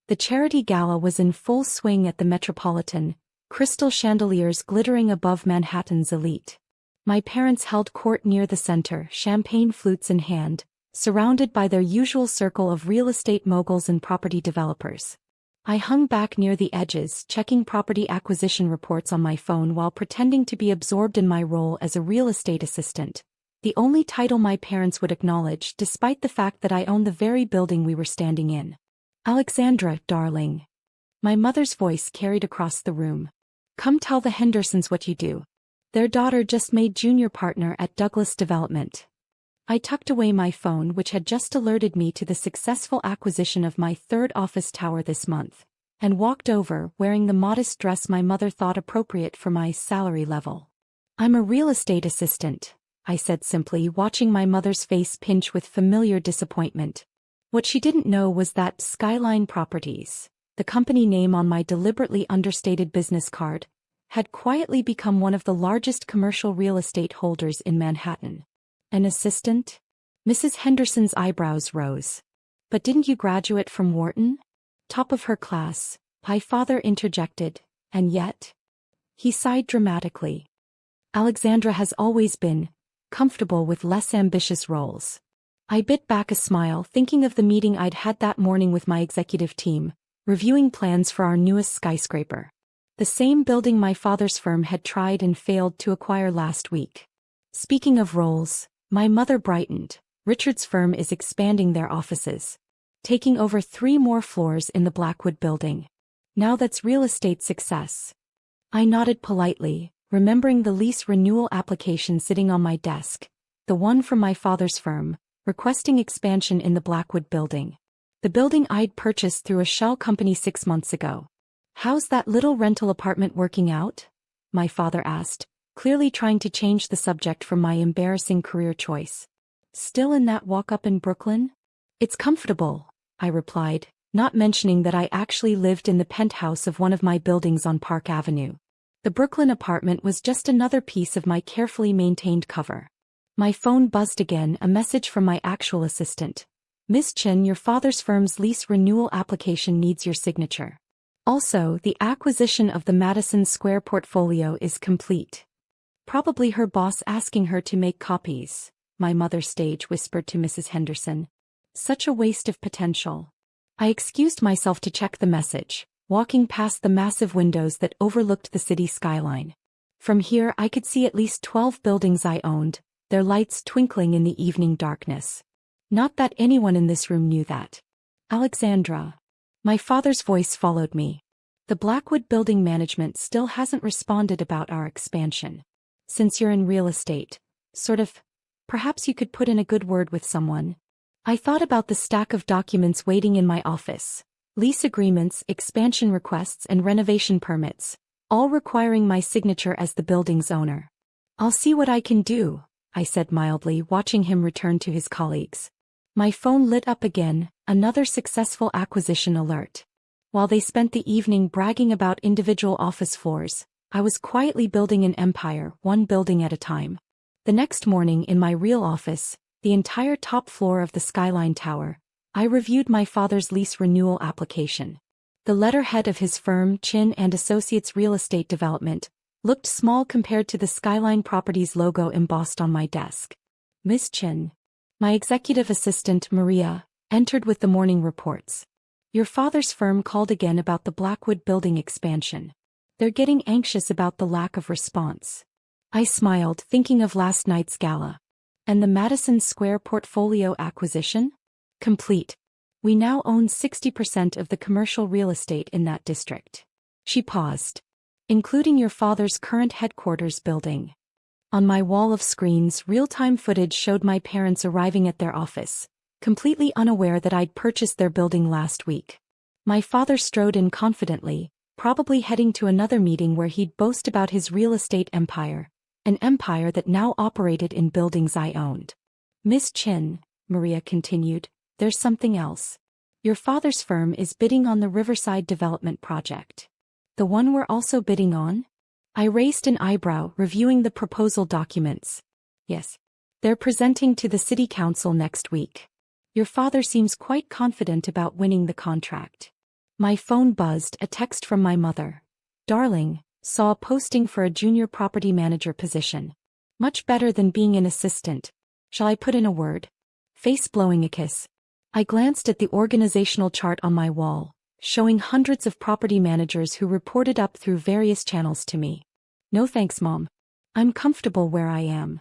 The charity gala was in full swing at the Metropolitan, crystal chandeliers glittering above Manhattan's elite. My parents held court near the center, champagne flutes in hand, surrounded by their usual circle of real estate moguls and property developers. I hung back near the edges, checking property acquisition reports on my phone while pretending to be absorbed in my role as a real estate assistant, the only title my parents would acknowledge despite the fact that I owned the very building we were standing in. "Alexandra, darling." My mother's voice carried across the room. "Come tell the Hendersons what you do. Their daughter just made junior partner at Douglas Development." I tucked away my phone, which had just alerted me to the successful acquisition of my third office tower this month, and walked over, wearing the modest dress my mother thought appropriate for my salary level. "I'm a real estate assistant," I said simply, watching my mother's face pinch with familiar disappointment. What she didn't know was that Skyline Properties, the company name on my deliberately understated business card, had quietly become one of the largest commercial real estate holders in Manhattan. "An assistant?" Mrs. Henderson's eyebrows rose. "But didn't you graduate from Wharton? Top of her class," my father interjected, "and yet..." He sighed dramatically. "Alexandra has always been comfortable with less ambitious roles." I bit back a smile, thinking of the meeting I'd had that morning with my executive team, reviewing plans for our newest skyscraper. The same building my father's firm had tried and failed to acquire last week. Speaking of roles, my mother brightened. Richard's firm is expanding their offices, taking over 3 more floors in the Blackwood building. Now that's real estate success. I nodded politely, remembering the lease renewal application sitting on my desk, the one from my father's firm, requesting expansion in the Blackwood building. The building I'd purchased through a shell company 6 months ago. "How's that little rental apartment working out?" my father asked, clearly trying to change the subject from my embarrassing career choice. "Still in that walk-up in Brooklyn?" "It's comfortable," I replied, not mentioning that I actually lived in the penthouse of one of my buildings on Park Avenue. The Brooklyn apartment was just another piece of my carefully maintained cover. My phone buzzed again, a message from my actual assistant. "Miss Chin, your father's firm's lease renewal application needs your signature. Also, the acquisition of the Madison Square portfolio is complete." "Probably her boss asking her to make copies," my mother stage whispered to Mrs. Henderson. "Such a waste of potential." I excused myself to check the message, walking past the massive windows that overlooked the city skyline. From here I could see at least 12 buildings I owned, their lights twinkling in the evening darkness. Not that anyone in this room knew that. "Alexandra." My father's voice followed me. "The Blackwood building management still hasn't responded about our expansion. Since you're in real estate, perhaps you could put in a good word with someone." I thought about the stack of documents waiting in my office. Lease agreements, expansion requests, and renovation permits, all requiring my signature as the building's owner. "I'll see what I can do," I said mildly, watching him return to his colleagues. My phone lit up again, another successful acquisition alert. While they spent the evening bragging about individual office floors, I was quietly building an empire, one building at a time. The next morning in my real office, the entire top floor of the Skyline Tower, I reviewed my father's lease renewal application. The letterhead of his firm, Chin and Associates Real Estate Development, looked small compared to the Skyline Properties logo embossed on my desk. "Miss Chin." My executive assistant, Maria, entered with the morning reports. "Your father's firm called again about the Blackwood building expansion. They're getting anxious about the lack of response." I smiled, thinking of last night's gala. "And the Madison Square portfolio acquisition?" "Complete. We now own 60% of the commercial real estate in that district." She paused. "Including your father's current headquarters building." On my wall of screens, real-time footage showed my parents arriving at their office, completely unaware that I'd purchased their building last week. My father strode in confidently, probably heading to another meeting where he'd boast about his real estate empire, an empire that now operated in buildings I owned. "Miss Chin," Maria continued, "there's something else. Your father's firm is bidding on the Riverside development project." "The one we're also bidding on?" I raised an eyebrow, reviewing the proposal documents. "Yes. They're presenting to the city council next week. Your father seems quite confident about winning the contract." My phone buzzed, a text from my mother. Darling, saw a posting for a junior property manager position. Much better than being an assistant. Shall I put in a word? Face blowing a kiss. I glanced at the organizational chart on my wall, showing hundreds of property managers who reported up through various channels to me. No thanks, Mom. I'm comfortable where I am.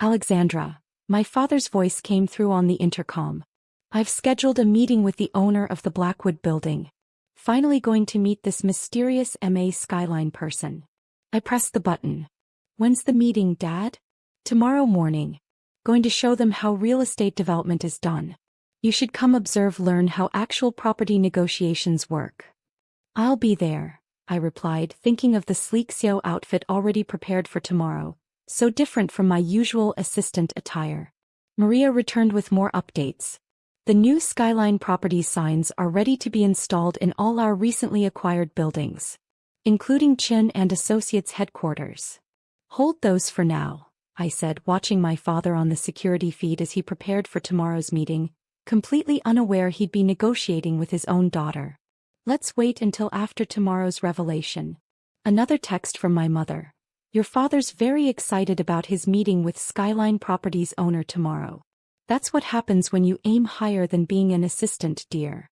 Alexandra, my father's voice came through on the intercom. I've scheduled a meeting with the owner of the Blackwood building. Finally going to meet this mysterious MA Skyline person. I pressed the button. When's the meeting, Dad? Tomorrow morning. Going to show them how real estate development is done. You should come learn how actual property negotiations work. I'll be there, I replied, thinking of the sleek SEO outfit already prepared for tomorrow, so different from my usual assistant attire. Maria returned with more updates. The new Skyline Properties signs are ready to be installed in all our recently acquired buildings, including Chin and Associates headquarters. Hold those for now, I said, watching my father on the security feed as he prepared for tomorrow's meeting, completely unaware he'd be negotiating with his own daughter. Let's wait until after tomorrow's revelation. Another text from my mother. Your father's very excited about his meeting with Skyline Properties owner tomorrow. That's what happens when you aim higher than being an assistant, dear.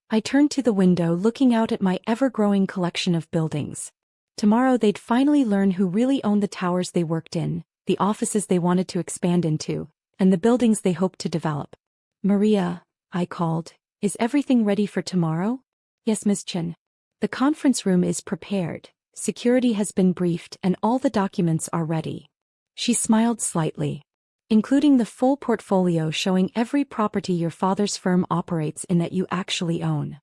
I turned to the window, looking out at my ever-growing collection of buildings. Tomorrow they'd finally learn who really owned the towers they worked in, the offices they wanted to expand into, and the buildings they hoped to develop. Maria, I called, is everything ready for tomorrow? Yes, Ms. Chin. The conference room is prepared, security has been briefed, and all the documents are ready. She smiled slightly. Including the full portfolio showing every property your father's firm operates in that you actually own.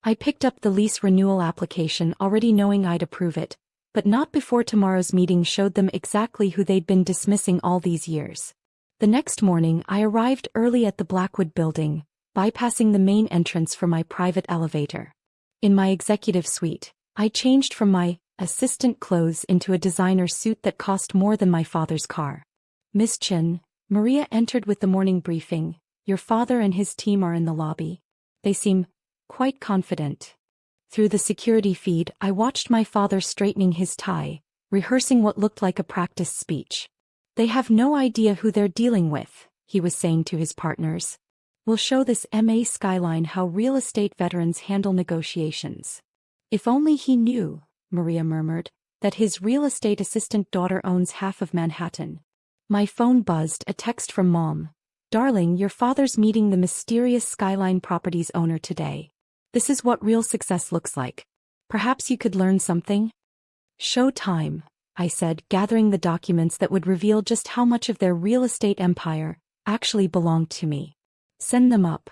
I picked up the lease renewal application, already knowing I'd approve it, but not before tomorrow's meeting showed them exactly who they'd been dismissing all these years. The next morning I arrived early at the Blackwood building, bypassing the main entrance for my private elevator. In my executive suite, I changed from my assistant clothes into a designer suit that cost more than my father's car. Miss Chin, Maria entered with the morning briefing. Your father and his team are in the lobby. They seem quite confident. Through the security feed, I watched my father straightening his tie, rehearsing what looked like a practice speech. They have no idea who they're dealing with, he was saying to his partners. We'll show this MA Skyline how real estate veterans handle negotiations. If only he knew, Maria murmured, that his real estate assistant daughter owns half of Manhattan. My phone buzzed, a text from Mom. Darling, your father's meeting the mysterious Skyline Properties owner today. This is what real success looks like. Perhaps you could learn something? Show time, I said, gathering the documents that would reveal just how much of their real estate empire actually belonged to me. Send them up.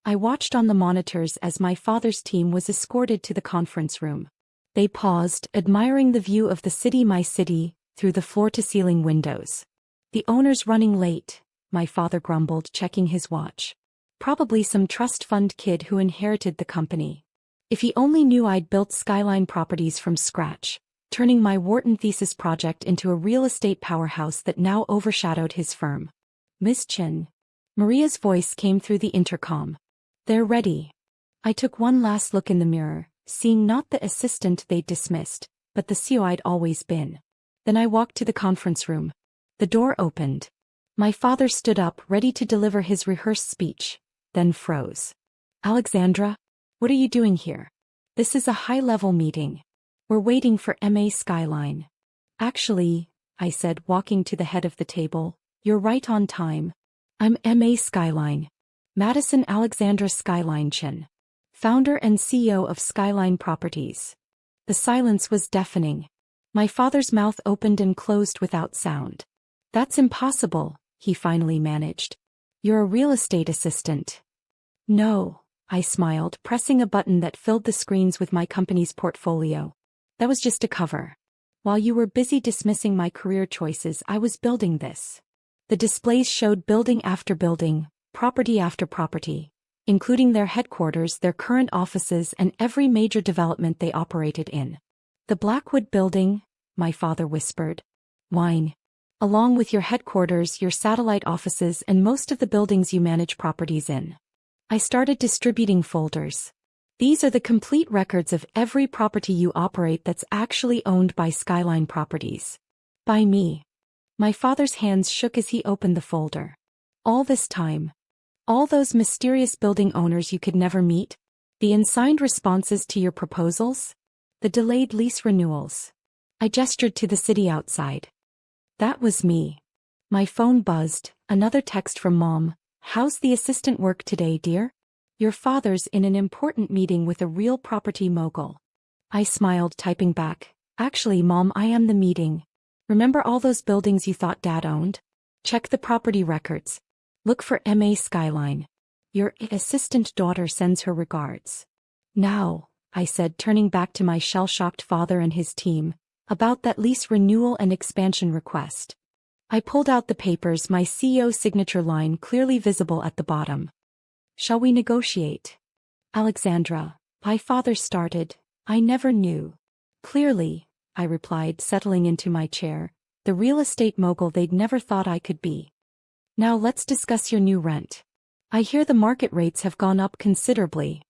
I watched on the monitors as my father's team was escorted to the conference room. They paused, admiring the view of the city, my city, through the floor-to-ceiling windows. The owner's running late, my father grumbled, checking his watch. Probably some trust fund kid who inherited the company. If he only knew I'd built Skyline Properties from scratch, turning my Wharton thesis project into a real estate powerhouse that now overshadowed his firm. Miss Chin. Maria's voice came through the intercom. They're ready. I took one last look in the mirror, seeing not the assistant they'd dismissed, but the CEO I'd always been. Then I walked to the conference room. The door opened. My father stood up, ready to deliver his rehearsed speech, then froze. Alexandra, what are you doing here? This is a high-level meeting. We're waiting for MA Skyline. Actually, I said, walking to the head of the table, you're right on time. I'm MA Skyline. Madison Alexandra Skyline Chin, founder and CEO of Skyline Properties. The silence was deafening. My father's mouth opened and closed without sound. That's impossible, he finally managed. You're a real estate assistant. No, I smiled, pressing a button that filled the screens with my company's portfolio. That was just a cover. While you were busy dismissing my career choices, I was building this. The displays showed building after building, property after property, including their headquarters, their current offices, and every major development they operated in. The Blackwood building, my father whispered. Wine. Along with your headquarters, your satellite offices, and most of the buildings you manage properties in. I started distributing folders. These are the complete records of every property you operate that's actually owned by Skyline Properties. By me. My father's hands shook as he opened the folder. All this time. All those mysterious building owners you could never meet. The unsigned responses to your proposals. The delayed lease renewals. I gestured to the city outside. That was me. My phone buzzed, another text from Mom. How's the assistant work today, dear? Your father's in an important meeting with a real property mogul. I smiled, typing back. Actually, Mom, I am the meeting. Remember all those buildings you thought Dad owned? Check the property records. Look for MA Skyline. Your assistant daughter sends her regards. Now, I said, turning back to my shell-shocked father and his team, about that lease renewal and expansion request. I pulled out the papers, my CEO signature line clearly visible at the bottom. Shall we negotiate? Alexandra, my father started. I never knew. Clearly, I replied, settling into my chair, the real estate mogul they'd never thought I could be. Now let's discuss your new rent. I hear the market rates have gone up considerably.